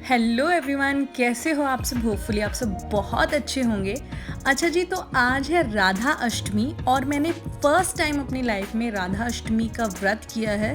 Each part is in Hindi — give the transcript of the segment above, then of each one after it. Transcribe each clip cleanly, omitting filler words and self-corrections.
हेलो एवरीवन, कैसे हो आप सब? होपफुली आप सब बहुत अच्छे होंगे। अच्छा जी, तो आज है राधा अष्टमी और मैंने फ़र्स्ट टाइम अपनी लाइफ में राधा अष्टमी का व्रत किया है,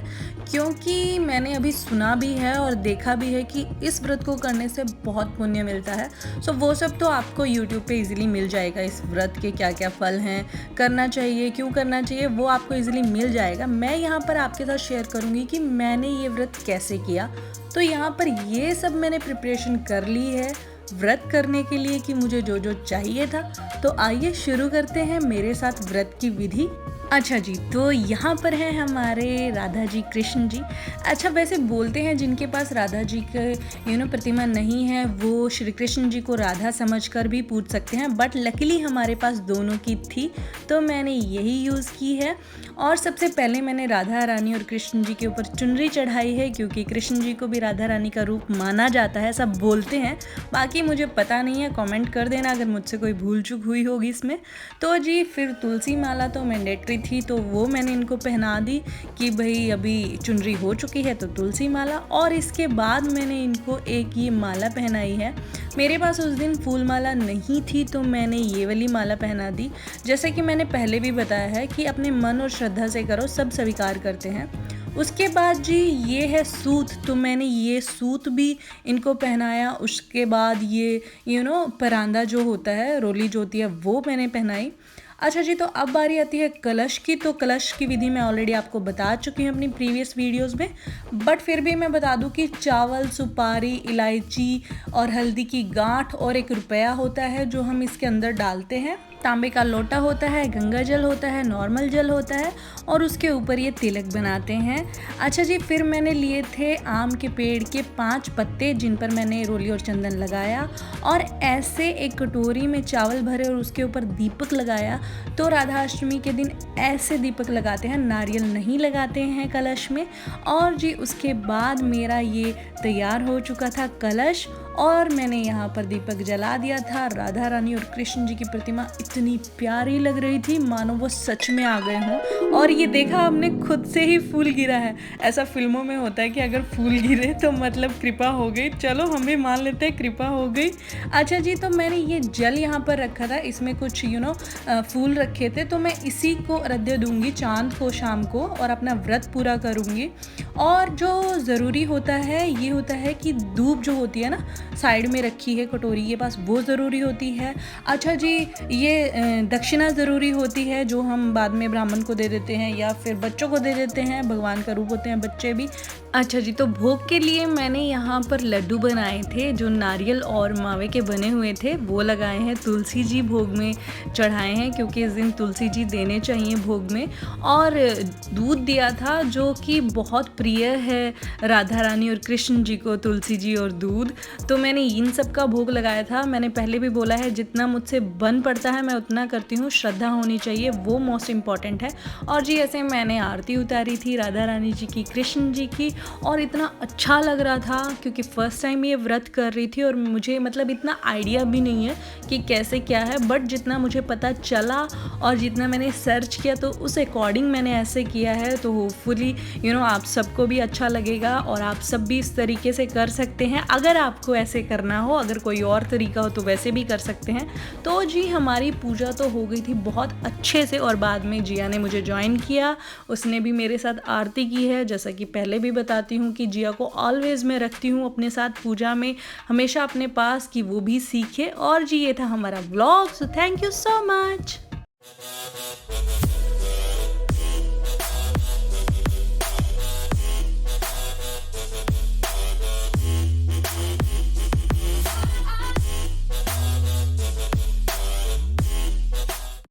क्योंकि मैंने अभी सुना भी है और देखा भी है कि इस व्रत को करने से बहुत पुण्य मिलता है। सो वो सब तो आपको यूट्यूब पे इजीली मिल जाएगा। इस व्रत के क्या क्या फल हैं, करना चाहिए, क्यों करना चाहिए, वो आपको इजीली मिल जाएगा। मैं यहाँ पर आपके साथ शेयर करूँगी कि मैंने ये व्रत कैसे किया। तो यहाँ पर ये सब मैंने प्रिपरेशन कर ली है व्रत करने के लिए कि मुझे जो जो चाहिए था। तो आइए शुरू करते हैं मेरे साथ व्रत की विधि। अच्छा जी, तो यहाँ पर हैं हमारे राधा जी, कृष्ण जी। अच्छा, वैसे बोलते हैं जिनके पास राधा जी के प्रतिमा नहीं है वो श्री कृष्ण जी को राधा समझकर भी पूज सकते हैं, बट लकीली हमारे पास दोनों की थी तो मैंने यही यूज़ की है। और सबसे पहले मैंने राधा रानी और कृष्ण जी के ऊपर चुनरी चढ़ाई है, क्योंकि कृष्ण जी को भी राधा रानी का रूप माना जाता है, सब बोलते हैं। बाकी मुझे पता नहीं है, कमेंट कर देना अगर मुझसे कोई भूल चूक हुई होगी इसमें। तो जी फिर तुलसी माला तो मैंडेटरी थी, तो वो मैंने इनको पहना दी कि भाई अभी चुनरी हो चुकी है तो तुलसी माला। और इसके बाद मैंने इनको एक ये माला पहनाई है। मेरे पास उस दिन फूल माला नहीं थी तो मैंने ये वाली माला पहना दी। जैसे कि मैंने पहले भी बताया है कि अपने मन और श्रद्धा से करो, सब स्वीकार करते हैं। उसके बाद जी ये है सूत, तो मैंने ये सूत भी इनको पहनाया। उसके बाद ये परांदा जो होता है, रोली जो होती है, वो मैंने पहनाई। अच्छा जी, तो अब बारी आती है कलश की। तो कलश की विधि मैं ऑलरेडी आपको बता चुकी हूँ अपनी प्रीवियस वीडियोस में, बट फिर भी मैं बता दूँ कि चावल, सुपारी, इलायची और हल्दी की गांठ और 1 रुपया होता है जो हम इसके अंदर डालते हैं। तांबे का लोटा होता है, गंगा जल होता है, नॉर्मल जल होता है, और उसके ऊपर ये तिलक बनाते हैं। अच्छा जी, फिर मैंने लिए थे आम के पेड़ के 5 पत्ते जिन पर मैंने रोली और चंदन लगाया, और ऐसे एक कटोरी में चावल भरे और उसके ऊपर दीपक लगाया। तो राधा अष्टमी के दिन ऐसे दीपक लगाते हैं, नारियल नहीं लगाते हैं कलश में। और जी उसके बाद मेरा ये तैयार हो चुका था कलश, और मैंने यहाँ पर दीपक जला दिया था। राधा रानी और कृष्ण जी की प्रतिमा इतनी प्यारी लग रही थी, मानो वो सच में आ गए हों। और ये देखा हमने, खुद से ही फूल गिरा है। ऐसा फिल्मों में होता है कि अगर फूल गिरे तो मतलब कृपा हो गई। चलो हम भी मान लेते हैं कृपा हो गई। अच्छा जी, तो मैंने ये जल यहाँ पर रखा था, इसमें कुछ फूल रखे थे, तो मैं इसी को अर्घ्य दूंगी चांद को शाम को और अपना व्रत पूरा करूँगी। और जो ज़रूरी होता है ये होता है कि धूप जो होती है ना, साइड में रखी है कटोरी के पास, वो ज़रूरी होती है। अच्छा जी, ये दक्षिणा ज़रूरी होती है जो हम बाद में ब्राह्मण को दे देते हैं या फिर बच्चों को दे देते हैं, भगवान का रूप होते हैं बच्चे भी। अच्छा जी, तो भोग के लिए मैंने यहाँ पर लड्डू बनाए थे जो नारियल और मावे के बने हुए थे, वो लगाए हैं। तुलसी जी भोग में चढ़ाए हैं क्योंकि इस दिन तुलसी जी देने चाहिए भोग में। और दूध दिया था जो कि बहुत प्रिय है राधा रानी और कृष्ण जी को, तुलसी जी और दूध। तो मैंने इन सब का भोग लगाया था। मैंने पहले भी बोला है जितना मुझसे बन पड़ता है मैं उतना करती हूँ, श्रद्धा होनी चाहिए, वो मोस्ट इम्पॉर्टेंट है। और जी ऐसे मैंने आरती उतारी थी राधा रानी जी की, कृष्ण जी की, और इतना अच्छा लग रहा था क्योंकि फ़र्स्ट टाइम ये व्रत कर रही थी और मुझे मतलब इतना आइडिया भी नहीं है कि कैसे क्या है, बट जितना मुझे पता चला और जितना मैंने सर्च किया तो उस अकॉर्डिंग मैंने ऐसे किया है। तो होपफुली आप सबको भी अच्छा लगेगा और आप सब भी इस तरीके से कर सकते हैं। अगर आपको ऐसे करना हो, अगर कोई और तरीका हो तो वैसे भी कर सकते हैं। तो जी हमारी पूजा तो हो गई थी बहुत अच्छे से, और बाद में जिया ने मुझे ज्वाइन किया, उसने भी मेरे साथ आरती की है। जैसा कि पहले भी बताती हूँ कि जिया को ऑलवेज मैं रखती हूँ अपने साथ पूजा में, हमेशा अपने पास, कि वो भी सीखे। और जी ये था हमारा vlog. So thank you so much.